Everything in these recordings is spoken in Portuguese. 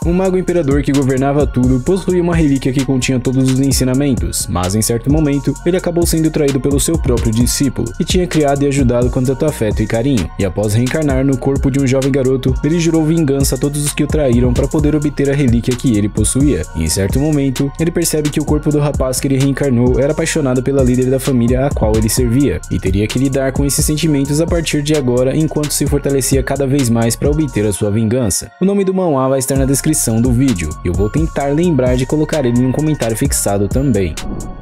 O mago imperador que governava tudo possuía uma relíquia que continha todos os ensinamentos, mas em certo momento ele acabou sendo traído pelo seu próprio discípulo, que tinha criado e ajudado com tanto afeto e carinho, e após reencarnar no corpo de um jovem garoto, ele jurou vingança a todos os que o traíram para poder obter a relíquia que ele possuía. E em certo momento, ele percebe que o corpo do rapaz que ele reencarnou era apaixonado pela líder da família a qual ele servia, e teria que lidar com esses sentimentos a partir de agora enquanto se fortalecia cada vez mais para obter a sua vingança. O nome do manhwa vai estar na descrição do vídeo, e eu vou tentar lembrar de colocar ele em um comentário fixado também.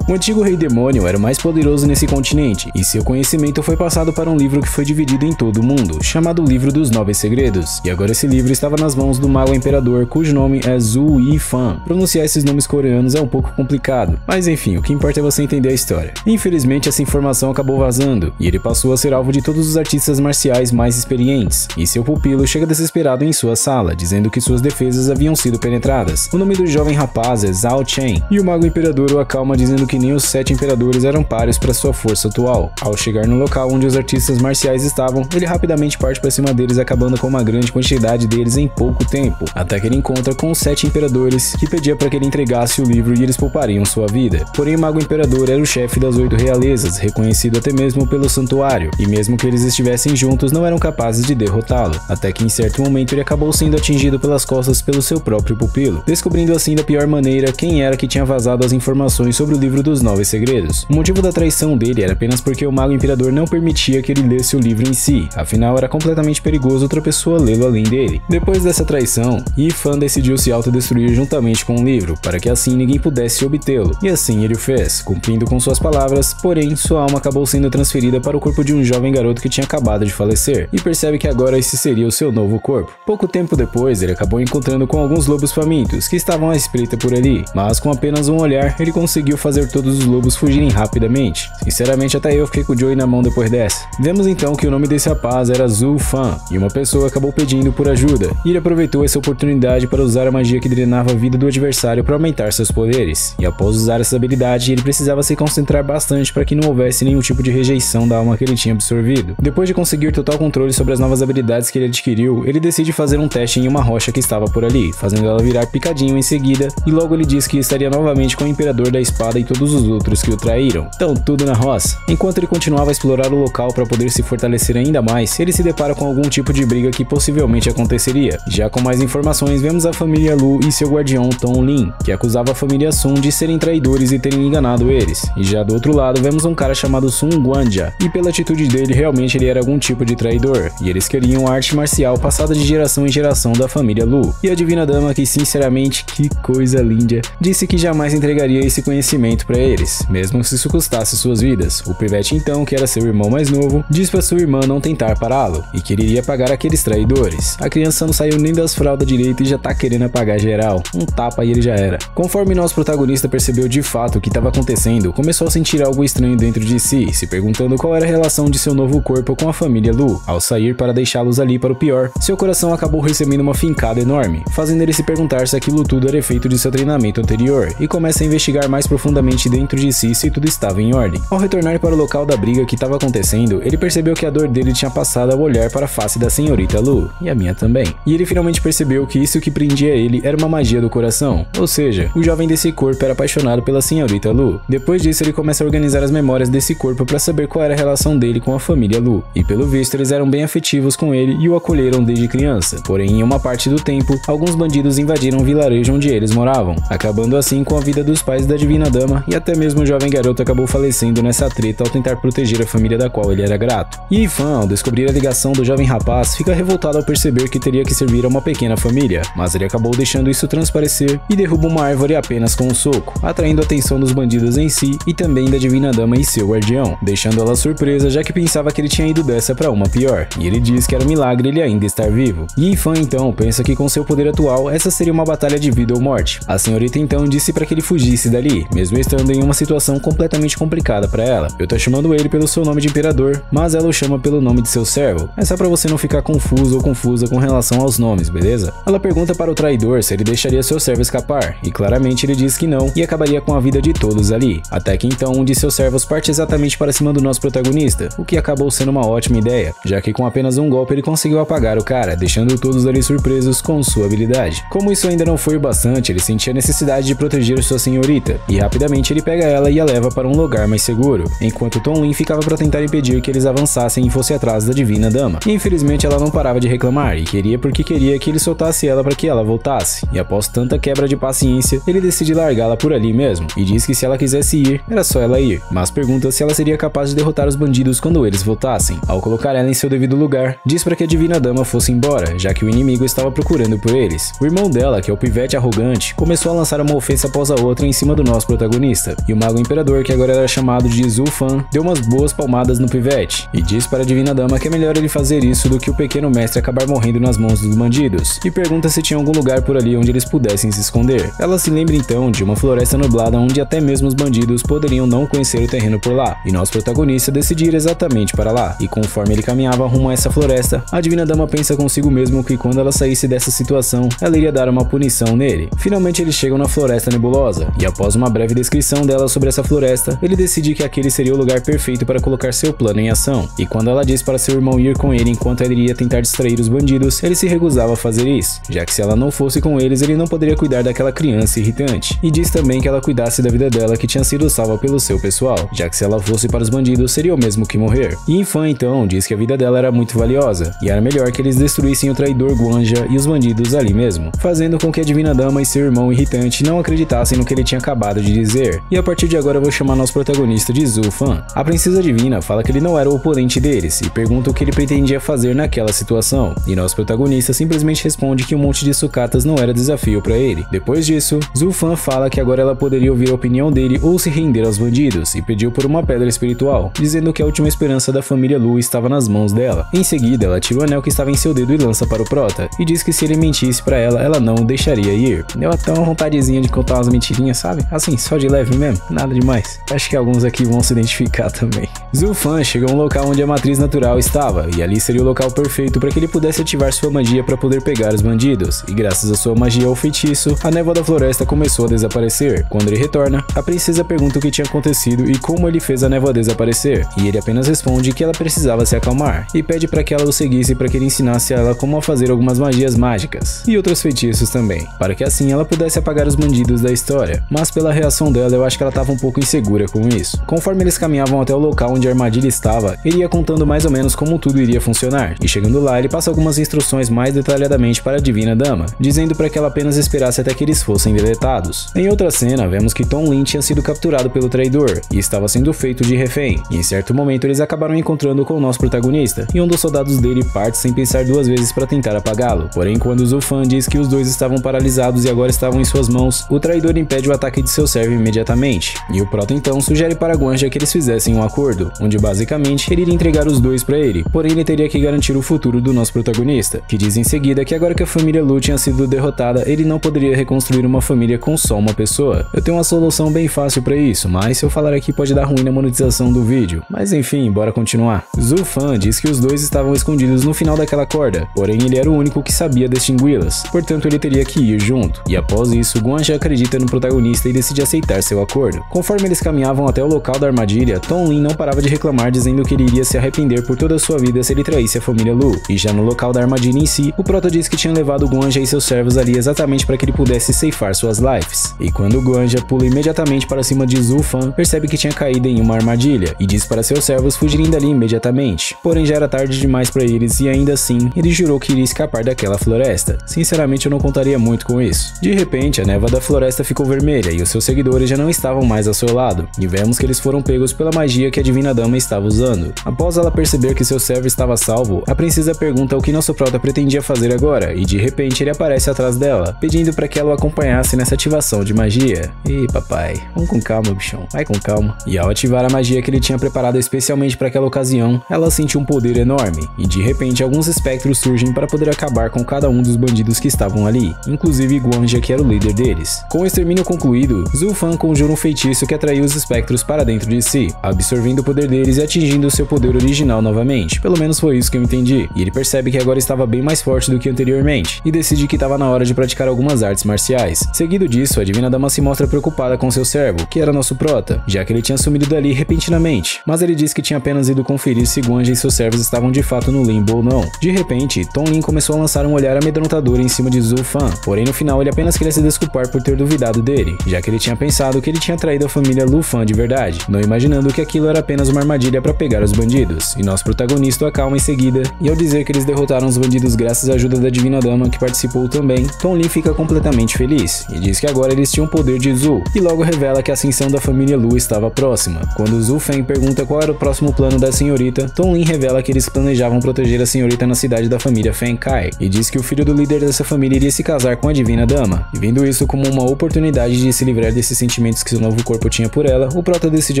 O antigo rei demônio era o mais poderoso nesse continente, e seu conhecimento foi passado para um livro que foi dividido em todo o mundo, chamado Livro dos 9 Segredos, e agora esse livro estava nas mãos do mago imperador, cujo nome é Zhu Yifan. Pronunciar esses nomes coreanos é um pouco complicado, mas enfim, o que importa é você entender a história. Infelizmente essa informação acabou vazando, e ele passou a ser alvo de todos os artistas marciais mais experientes, e seu pupilo chega desesperado em sua sala, dizendo que suas defesas haviam sido penetradas. O nome do jovem rapaz é Zhao Chen, e o mago imperador o acalma dizendo que nem os 7 imperadores eram páreos para sua força atual. Ao chegar no local onde os artistas marciais estavam, ele rapidamente parte para cima deles, acabando com uma grande quantidade deles em pouco tempo, até que ele encontra com os 7 imperadores, que pedia para que ele entregasse o livro e eles poupariam sua vida. Porém, o mago imperador era o chefe das 8 realezas, reconhecido até mesmo pelo santuário, e mesmo que eles estivessem juntos, não eram capazes de derrotá-lo, até que em certo momento ele acabou sendo atingido pelas costas pelo seu próprio pupilo, descobrindo assim da pior maneira quem era que tinha vazado as informações sobre o livro dos 9 segredos. O motivo da traição dele era apenas porque o mago imperador não permitia que ele lesse o livro em si, afinal era completamente perigoso outra pessoa lê-lo além dele. Depois dessa traição, Yifan decidiu se autodestruir juntamente com o livro, para que assim ninguém pudesse obtê-lo, e assim ele o fez, cumprindo com suas palavras, porém sua alma acabou sendo transferida para o corpo de um jovem garoto que tinha acabado de falecer, e percebe que agora esse seria o seu novo corpo. Pouco tempo depois, ele acabou encontrando com alguns lobos famintos, que estavam à espreita por ali, mas com apenas um olhar, ele conseguiu fazer todos os lobos fugirem rapidamente. Sinceramente, até eu fiquei com o Joey na mão depois dessa. Vemos então que o nome desse rapaz era Zhu Fan, e uma pessoa acabou pedindo por ajuda, e ele aproveitou essa oportunidade para usar a magia que drenava a vida do adversário para aumentar seus poderes, e após usar essa habilidade, ele precisava se concentrar bastante para que não houvesse nenhum tipo de rejeição da alma que ele tinha absorvido. Depois de conseguir total controle sobre as novas habilidades que ele adquiriu, ele decide fazer um teste em uma rocha que estava por ali, fazendo ela virar picadinho em seguida, e logo ele diz que estaria novamente com o Imperador da Espada e todos os outros que o traíram. Então tudo na roça. Enquanto ele continuava a explorar o local para poder se fortalecer ainda mais, ele se depara com algum tipo de briga que possivelmente aconteceria. Já com mais informações, vemos a família Lu e seu guardião Tong Lin, que acusava a família Sun de serem traidores e terem enganado eles. E já do outro lado, vemos um cara chamado Sun Guanjia, e pela atitude dele, realmente ele era algum tipo de traidor, e eles queriam a arte marcial passada de geração em geração da família Lu. E a Divina Dama, que sinceramente, que coisa linda, disse que jamais entregaria esse conhecimento para eles, mesmo se isso custasse suas vidas. O pivete então, que era seu irmão mais novo, diz para sua irmã não tentar pará-lo, e que ele iria pagar aqueles traidores. A criança não saiu nem das fraldas direito e já tá querendo apagar geral. Um tapa e ele já era. Conforme nosso protagonista percebeu de fato o que estava acontecendo, começou a sentir algo estranho dentro de si, se perguntando qual era a relação de seu novo corpo com a família Lu. Ao sair para deixá-los ali para o pior, seu coração acabou recebendo uma fincada enorme, fazendo ele se perguntar se aquilo tudo era efeito de seu treinamento anterior, e começa a investigar mais profundamente dentro de si se tudo estava em ordem. Ao retornar para o local da briga que estava acontecendo, ele percebeu que a dor dele tinha passado ao olhar para a face da senhorita Lu, e a minha também. E ele finalmente percebeu que isso que prendia ele era uma magia do coração, ou seja, o jovem desse corpo era apaixonado pela senhorita Lu. Depois disso, ele começa a organizar as memórias desse corpo para saber qual era a relação dele com a família Lu, e pelo visto eles eram bem afetivos com ele e o acolheram desde criança. Porém, em uma parte do tempo, alguns bandidos invadiram o vilarejo onde eles moravam, acabando assim com a vida dos pais da Divina Dama, e até mesmo o jovem garoto acabou falecendo nessa treta ao tentar proteger a família da qual ele era grato. E Yifan, ao descobrir a ligação do jovem rapaz, fica revoltado ao perceber que teria que servir a uma pequena família, mas ele acabou deixando isso transparecer e derruba uma árvore apenas com um soco, atraindo a atenção dos bandidos em si e também da Divina Dama e seu guardião, deixando ela surpresa, já que pensava que ele tinha ido dessa para uma pior, e ele diz que era um milagre ele ainda estar vivo. E Yifan então pensa que com seu poder atual essa seria uma batalha de vida ou morte. A senhorita então disse para que ele fugisse dali, mesmo estando estando em uma situação completamente complicada para ela. Eu tô chamando ele pelo seu nome de imperador, mas ela o chama pelo nome de seu servo. É só pra você não ficar confuso ou confusa com relação aos nomes, beleza? Ela pergunta para o traidor se ele deixaria seu servo escapar, e claramente ele diz que não e acabaria com a vida de todos ali. Até que então um de seus servos parte exatamente para cima do nosso protagonista, o que acabou sendo uma ótima ideia, já que com apenas um golpe ele conseguiu apagar o cara, deixando todos ali surpresos com sua habilidade. Como isso ainda não foi o bastante, ele sentia a necessidade de proteger sua senhorita, e rapidamente ele pega ela e a leva para um lugar mais seguro, enquanto Tom Lin ficava para tentar impedir que eles avançassem e fosse atrás da Divina Dama. E infelizmente ela não parava de reclamar, e queria porque queria que ele soltasse ela para que ela voltasse, e após tanta quebra de paciência, ele decide largá-la por ali mesmo, e diz que se ela quisesse ir, era só ela ir, mas pergunta se ela seria capaz de derrotar os bandidos quando eles voltassem. Ao colocar ela em seu devido lugar, diz para que a Divina Dama fosse embora, já que o inimigo estava procurando por eles. O irmão dela, que é o pivete arrogante, começou a lançar uma ofensa após a outra em cima do nosso protagonista, e o Mago Imperador, que agora era chamado de Zhu Fan, deu umas boas palmadas no pivete, e diz para a Divina Dama que é melhor ele fazer isso do que o pequeno mestre acabar morrendo nas mãos dos bandidos, e pergunta se tinha algum lugar por ali onde eles pudessem se esconder. Ela se lembra então de uma floresta nublada onde até mesmo os bandidos poderiam não conhecer o terreno por lá, e nosso protagonista decide ir exatamente para lá, e conforme ele caminhava rumo a essa floresta, a Divina Dama pensa consigo mesmo que quando ela saísse dessa situação, ela iria dar uma punição nele. Finalmente eles chegam na Floresta Nebulosa, e após uma breve descrição dela sobre essa floresta, ele decide que aquele seria o lugar perfeito para colocar seu plano em ação, e quando ela diz para seu irmão ir com ele enquanto ele iria tentar distrair os bandidos, ele se recusava a fazer isso, já que se ela não fosse com eles, ele não poderia cuidar daquela criança irritante, e diz também que ela cuidasse da vida dela que tinha sido salva pelo seu pessoal, já que se ela fosse para os bandidos, seria o mesmo que morrer. E Infan então diz que a vida dela era muito valiosa, e era melhor que eles destruíssem o traidor Guanja e os bandidos ali mesmo, fazendo com que a Divina Dama e seu irmão irritante não acreditassem no que ele tinha acabado de dizer. E a partir de agora eu vou chamar nosso protagonista de Zhu Fan. A princesa divina fala que ele não era o oponente deles e pergunta o que ele pretendia fazer naquela situação, e nosso protagonista simplesmente responde que um monte de sucatas não era desafio para ele. Depois disso, Zhu Fan fala que agora ela poderia ouvir a opinião dele ou se render aos bandidos, e pediu por uma pedra espiritual, dizendo que a última esperança da família Lu estava nas mãos dela. Em seguida, ela tira o anel que estava em seu dedo e lança para o prota, e diz que se ele mentisse para ela, ela não o deixaria ir. Deu até uma vontadezinha de contar umas mentirinhas, sabe? Assim, só de leve mesmo, nada demais. Acho que alguns aqui vão se identificar também. Zhu Fan chega a um local onde a matriz natural estava, e ali seria o local perfeito para que ele pudesse ativar sua magia para poder pegar os bandidos, e graças a sua magia ou feitiço, a névoa da floresta começou a desaparecer. Quando ele retorna, a princesa pergunta o que tinha acontecido e como ele fez a névoa desaparecer, e ele apenas responde que ela precisava se acalmar, e pede para que ela o seguisse para que ele ensinasse a ela como a fazer algumas magias mágicas, e outros feitiços também, para que assim ela pudesse apagar os bandidos da história. Mas pela reação dela, eu acho que ela estava um pouco insegura com isso. Conforme eles caminhavam até o local onde a armadilha estava, ele ia contando mais ou menos como tudo iria funcionar, e chegando lá, ele passa algumas instruções mais detalhadamente para a Divina Dama, dizendo para que ela apenas esperasse até que eles fossem deletados. Em outra cena, vemos que Tom Lin tinha sido capturado pelo traidor, e estava sendo feito de refém, e em certo momento eles acabaram encontrando com o nosso protagonista, e um dos soldados dele parte sem pensar duas vezes para tentar apagá-lo. Porém, quando Zhu Fan diz que os dois estavam paralisados e agora estavam em suas mãos, o traidor impede o ataque de seu servo imediatamente, e o prota então sugere para Guanja que eles fizessem um acordo, onde basicamente ele iria entregar os dois para ele, porém ele teria que garantir o futuro do nosso protagonista, que diz em seguida que agora que a família Lu tinha sido derrotada, ele não poderia reconstruir uma família com só uma pessoa. Eu tenho uma solução bem fácil para isso, mas se eu falar aqui pode dar ruim na monetização do vídeo, mas enfim, bora continuar. Zhu Fan diz que os dois estavam escondidos no final daquela corda, porém ele era o único que sabia distingui-las, portanto ele teria que ir junto, e após isso, Guanja acredita no protagonista e decide aceitar seu acordo. Conforme eles caminhavam até o local da armadilha, Tom Lin não parava de reclamar dizendo que ele iria se arrepender por toda a sua vida se ele traísse a família Lu, e já no local da armadilha em si, o prota diz que tinha levado Guanja e seus servos ali exatamente para que ele pudesse ceifar suas lives, e quando Guanja pula imediatamente para cima de Zhu Fan, percebe que tinha caído em uma armadilha, e diz para seus servos fugirem dali imediatamente, porém já era tarde demais para eles e ainda assim, ele jurou que iria escapar daquela floresta. Sinceramente eu não contaria muito com isso. De repente, a névoa da floresta ficou vermelha e os seus seguidores já não estavam mais ao seu lado, e vemos que eles foram pegos pela magia que a Divina Dama estava usando. Após ela perceber que seu servo estava salvo, a princesa pergunta o que nosso prota pretendia fazer agora, e de repente ele aparece atrás dela, pedindo para que ela o acompanhasse nessa ativação de magia. Ih, papai, vamos com calma, bichão, vai com calma. E ao ativar a magia que ele tinha preparado especialmente para aquela ocasião, ela sentiu um poder enorme, e de repente alguns espectros surgem para poder acabar com cada um dos bandidos que estavam ali, inclusive Guanja, que era o líder deles. Com o extermínio concluído, Zhu Fan conjura um feitiço que atraiu os espectros para dentro de si, absorvendo o poder deles e atingindo seu poder original novamente. Pelo menos foi isso que eu entendi. E ele percebe que agora estava bem mais forte do que anteriormente, e decide que estava na hora de praticar algumas artes marciais. Seguido disso, a Divina Dama se mostra preocupada com seu servo, que era nosso prota, já que ele tinha sumido dali repentinamente, mas ele disse que tinha apenas ido conferir se Guanja e seus servos estavam de fato no limbo ou não. De repente, Tom Lin começou a lançar um olhar amedrontador em cima de Zhu Fan, porém no final ele apenas queria se desculpar por ter duvidado dele, já que ele tinha pensado que ele tinha traído a família Lu Fan de verdade, não imaginando que aquilo era apenas uma armadilha para pegar os bandidos. E nosso protagonista o acalma em seguida, e ao dizer que eles derrotaram os bandidos graças à ajuda da Divina Dama, que participou também, Tom Lin fica completamente feliz, e diz que agora eles tinham o poder de Zhu, e logo revela que a ascensão da família Lu estava próxima. Quando Zhu Feng pergunta qual era o próximo plano da senhorita, Tom Lin revela que eles planejavam proteger a senhorita na cidade da família Feng Kai, e diz que o filho do líder dessa família iria se casar com a Divina Dama, e vendo isso como uma oportunidade de se livrar desses sentimentos que seu novo corpo tinha por ela, o prota decide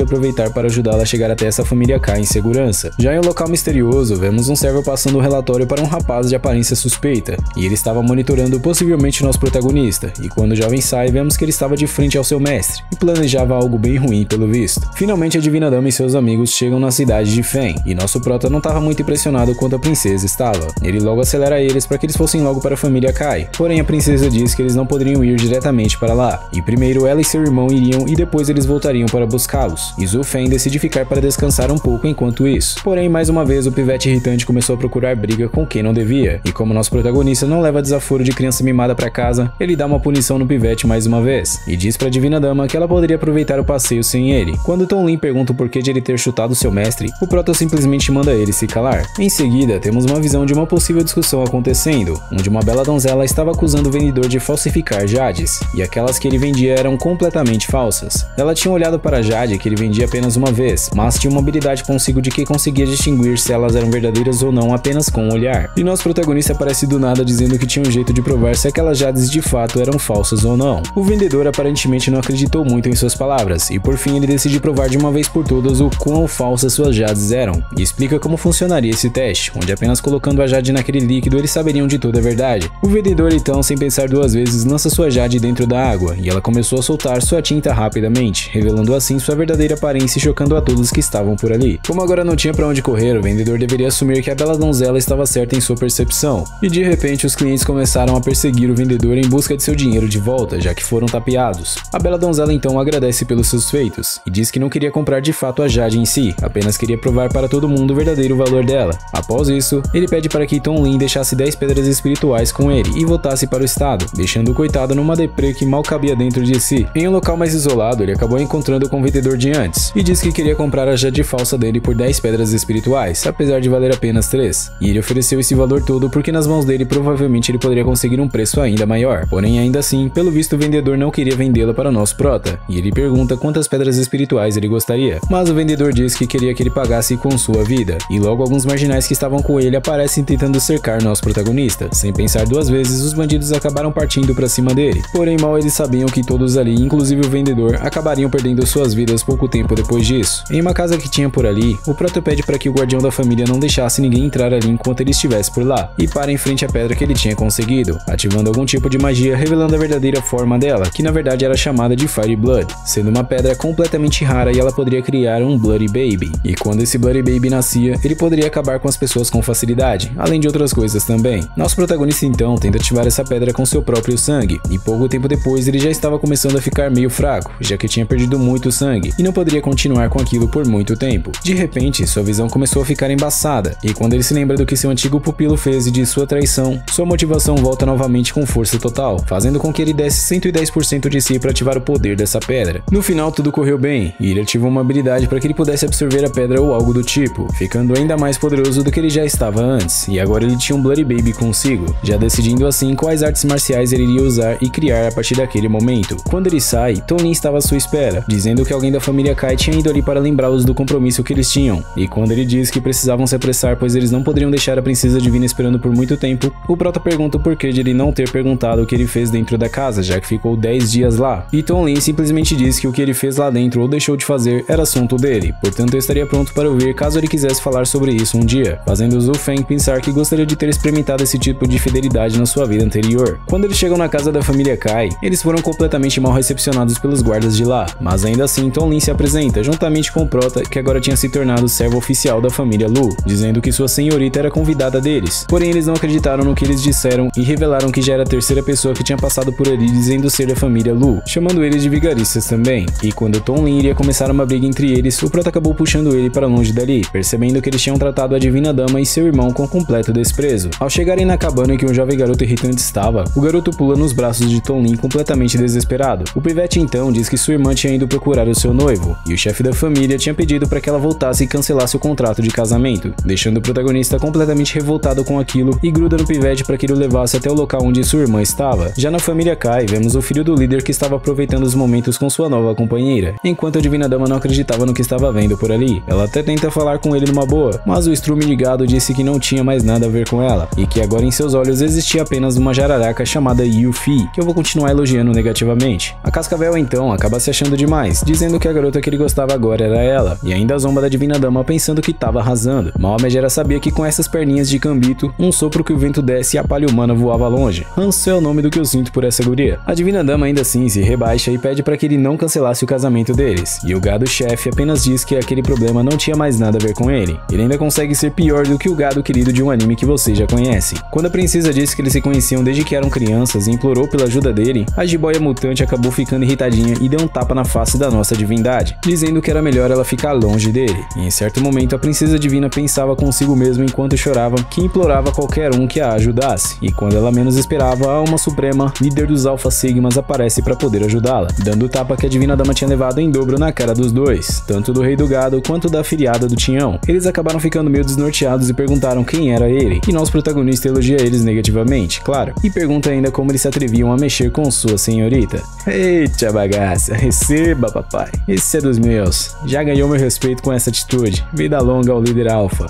aproveitar para ajudá-la a chegar até essa família Kai em segurança. Já em um local misterioso, vemos um servo passando um relatório para um rapaz de aparência suspeita, e ele estava monitorando possivelmente nosso protagonista, e quando o jovem sai, vemos que ele estava de frente ao seu mestre, e planejava algo bem ruim pelo visto. Finalmente a Divina Dama e seus amigos chegam na cidade de Feng, e nosso prota não estava muito impressionado quanto a princesa estava. Ele logo acelera eles para que eles fossem logo para a família Kai, porém a princesa diz que eles não poderiam ir diretamente para lá, e primeiro ela e seu irmão iriam e depois eles voltariam para buscá-los, e Zhu Feng decide ficar para descansar um pouco enquanto isso. Porém, mais uma vez o pivete irritante começou a procurar briga com quem não devia, e como nosso protagonista não leva desaforo de criança mimada para casa, ele dá uma punição no pivete mais uma vez, e diz para a Divina Dama que ela poderia aproveitar o passeio sem ele. Quando Tom Lin pergunta o porquê de ele ter chutado seu mestre, o prota simplesmente manda ele se calar. Em seguida, temos uma visão de uma possível discussão acontecendo, onde uma bela donzela estava acusando o vendedor de falsificar jades, e aquelas que ele vendia eram completamente falsas. Ela tinha olhado para a jade que ele vendia apenas uma vez, mas tinha uma habilidade consigo de que conseguia distinguir se elas eram verdadeiras ou não apenas com um olhar. E nosso protagonista aparece do nada dizendo que tinha um jeito de provar se aquelas jades de fato eram falsas ou não. O vendedor aparentemente não acreditou muito em suas palavras, e por fim ele decide provar de uma vez por todas o quão falsas suas jades eram, e explica como funcionaria esse teste, onde apenas colocando a jade naquele líquido eles saberiam de toda a verdade. O vendedor então, sem pensar duas vezes, lança sua jade dentro da água, e ela começou a soltar sua tinta rapidamente, revelando assim sua verdadeira aparência e chocando a todos que estavam por ali. Como agora não tinha para onde correr, o vendedor deveria assumir que a bela donzela estava certa em sua percepção, e de repente os clientes começaram a perseguir o vendedor em busca de seu dinheiro de volta, já que foram tapeados. A bela donzela então agradece pelos seus feitos, e diz que não queria comprar de fato a jade em si, apenas queria provar para todo mundo o verdadeiro valor dela. Após isso, ele pede para que Tom Lin deixasse 10 pedras espirituais com ele e voltasse para o estado, deixando o coitado numa deprê que mal cabia dentro de si. Em um local mais isolado, ele acabou encontrando com o vendedor de antes, e diz que queria comprar a jade falsa dele por 10 pedras espirituais, apesar de valer apenas 3. E ele ofereceu esse valor todo porque nas mãos dele provavelmente ele poderia conseguir um preço ainda maior. Porém, ainda assim, pelo visto o vendedor não queria vendê-la para o nosso prota, e ele pergunta quantas pedras espirituais ele gostaria. Mas o vendedor diz que queria que ele pagasse com sua vida, e logo alguns marginais que estavam com ele aparecem tentando cercar nosso protagonista. Sem pensar duas vezes, os bandidos acabaram partindo para cima dele. Porém, mal eles sabiam que todos ali, inclusive o vendedor, acabariam perdendo suas vidas pouco tempo depois disso. Em uma casa que tinha por ali, o prota pede para que o guardião da família não deixasse ninguém entrar ali enquanto ele estivesse por lá, e para em frente à pedra que ele tinha conseguido, ativando algum tipo de magia revelando a verdadeira forma dela, que na verdade era chamada de Fire Blood, sendo uma pedra completamente rara e ela poderia criar um Bloody Baby. E quando esse Bloody Baby nascia, ele poderia acabar com as pessoas com facilidade, além de outras coisas também. Nosso protagonista então tenta ativar essa pedra com seu próprio sangue, e pouco tempo depois ele já estava começando a ficar meio fraco, já que tinha perdido muito sangue, e não poderia continuar com aquilo por muito tempo. De repente, sua visão começou a ficar embaçada, e quando ele se lembra do que seu antigo pupilo fez e de sua traição, sua motivação volta novamente com força total, fazendo com que ele desse 110% de si para ativar o poder dessa pedra. No final tudo correu bem, e ele ativou uma habilidade para que ele pudesse absorver a pedra ou algo do tipo, ficando ainda mais poderoso do que ele já estava antes, e agora ele tinha um Bloody Baby consigo, já decidindo assim quais artes marciais ele iria usar e criar a partir daquele momento. Quando ele sai, Tom Lin estava à sua espera, dizendo que alguém da família Kai tinha ido ali para lembrá-los do compromisso que eles tinham, e quando ele diz que precisavam se apressar pois eles não poderiam deixar a princesa divina esperando por muito tempo, o prota pergunta o porquê de ele não ter perguntado o que ele fez dentro da casa, já que ficou 10 dias lá, e Tom Lin simplesmente diz que o que ele fez lá dentro ou deixou de fazer era assunto dele, portanto eu estaria pronto para ouvir caso ele quisesse falar sobre isso um dia, fazendo Zhu Feng pensar que gostaria de ter experimentado esse tipo de fidelidade na sua vida anterior. Quando eles chegam na casa da família Kai, eles foram completamente mal recepcionados postos pelos guardas de lá, mas ainda assim Tonlin se apresenta, juntamente com Prota, que agora tinha se tornado servo oficial da família Lu, dizendo que sua senhorita era convidada deles. Porém, eles não acreditaram no que eles disseram e revelaram que já era a terceira pessoa que tinha passado por ali dizendo ser da família Lu, chamando eles de vigaristas também. E quando Tonlin iria começar uma briga entre eles, o Prota acabou puxando ele para longe dali, percebendo que eles tinham tratado a Divina Dama e seu irmão com completo desprezo. Ao chegarem na cabana em que um jovem garoto irritante estava, o garoto pula nos braços de Tonlin completamente desesperado. O pivete então diz que sua irmã tinha ido procurar o seu noivo, e o chefe da família tinha pedido para que ela voltasse e cancelasse o contrato de casamento, deixando o protagonista completamente revoltado com aquilo e gruda no pivete para que ele o levasse até o local onde sua irmã estava. Já na família Kai, vemos o filho do líder que estava aproveitando os momentos com sua nova companheira, enquanto a Divina Dama não acreditava no que estava vendo por ali. Ela até tenta falar com ele numa boa, mas o estrume de gado disse que não tinha mais nada a ver com ela, e que agora em seus olhos existia apenas uma jararaca chamada Yuffie, que eu vou continuar elogiando negativamente. A Cascavel então acaba se achando demais, dizendo que a garota que ele gostava agora era ela, e ainda zomba da Divina Dama pensando que tava arrasando. Mal a megera sabia que com essas perninhas de cambito, um sopro que o vento desce e a palha humana voava longe. Hanso é o nome do que eu sinto por essa guria. A Divina Dama ainda assim se rebaixa e pede para que ele não cancelasse o casamento deles, e o gado-chefe apenas diz que aquele problema não tinha mais nada a ver com ele. Ele ainda consegue ser pior do que o gado querido de um anime que vocês já conhecem. Quando a princesa disse que eles se conheciam desde que eram crianças e implorou pela ajuda dele, a jiboia mutante acabou ficando irritadinha e deu um tapa na face da nossa divindade, dizendo que era melhor ela ficar longe dele. E em certo momento a princesa divina pensava consigo mesma enquanto chorava que implorava qualquer um que a ajudasse, e quando ela menos esperava, a Alma Suprema, líder dos Alpha Sigmas, aparece para poder ajudá-la, dando o tapa que a Divina Dama tinha levado em dobro na cara dos dois, tanto do Rei do Gado quanto da afiliada do Tinhão. Eles acabaram ficando meio desnorteados e perguntaram quem era ele, e nosso protagonista elogia eles negativamente, claro, e pergunta ainda como eles se atreviam a mexer com sua senhorita. Eita bagaça, receba papai, esse é dos meus, já ganhou meu respeito com essa atitude, vida longa ao líder alfa.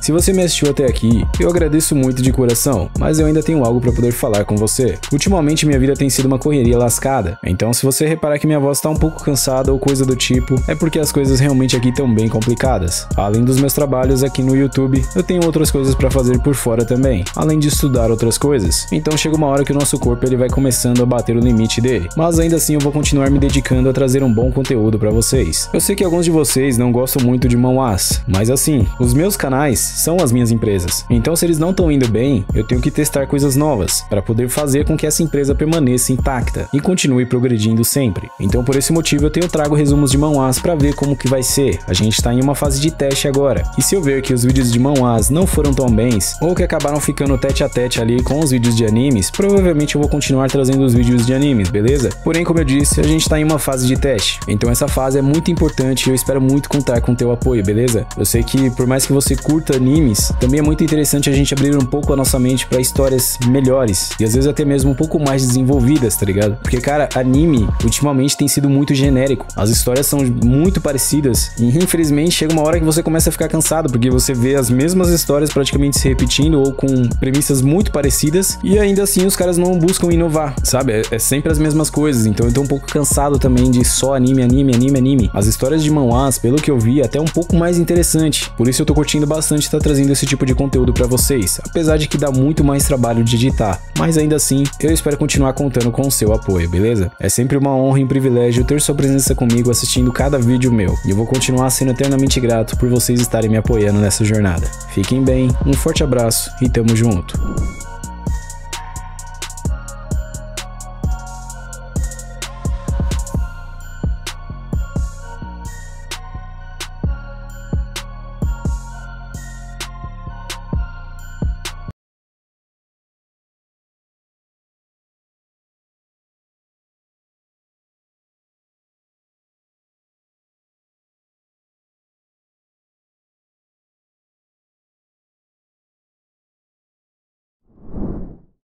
Se você me assistiu até aqui, eu agradeço muito de coração, mas eu ainda tenho algo para poder falar com você. Ultimamente minha vida tem sido uma correria lascada, então se você reparar que minha voz tá um pouco cansada ou coisa do tipo, é porque as coisas realmente aqui estão bem complicadas. Além dos meus trabalhos aqui no YouTube, eu tenho outras coisas para fazer por fora também, além de estudar outras coisas. Então chega uma hora que o nosso corpo ele vai começando a bater o limite dele, mas ainda assim eu vou continuar me dedicando a trazer um bom conteúdo para vocês. Eu sei que alguns de vocês não gostam muito de manhwas, mas assim, os meus canais são as minhas empresas. Então se eles não estão indo bem, eu tenho que testar coisas novas para poder fazer com que essa empresa permaneça intacta e continue progredindo sempre. Então por esse motivo eu trago resumos de manhwas para ver como que vai ser. A gente está em uma fase de teste agora. E se eu ver que os vídeos de manhwas não foram tão bens, ou que acabaram ficando tete a tete ali com os vídeos de animes, provavelmente eu vou continuar trazendo os vídeos de animes, beleza? Porém, como eu disse, a gente está em uma fase de teste. Então essa fase é muito importante e eu espero muito contar com o teu apoio, beleza? Eu sei que por mais que você curta animes, também é muito interessante a gente abrir um pouco a nossa mente para histórias melhores e às vezes até mesmo um pouco mais desenvolvidas, tá ligado? Porque, cara, anime ultimamente tem sido muito genérico, as histórias são muito parecidas e infelizmente chega uma hora que você começa a ficar cansado porque você vê as mesmas histórias praticamente se repetindo ou com premissas muito parecidas e ainda assim os caras não buscam inovar, sabe? É sempre as mesmas coisas, então eu tô um pouco cansado também de só anime. As histórias de manhwas, pelo que eu vi, é até um pouco mais interessante, por isso eu tô curtindo bastante estar trazendo esse tipo de conteúdo pra vocês, apesar de que dá muito mais trabalho de editar, mas ainda assim, eu espero continuar contando com o seu apoio, beleza? É sempre uma honra e um privilégio ter sua presença comigo assistindo cada vídeo meu, e eu vou continuar sendo eternamente grato por vocês estarem me apoiando nessa jornada. Fiquem bem, um forte abraço e tamo junto!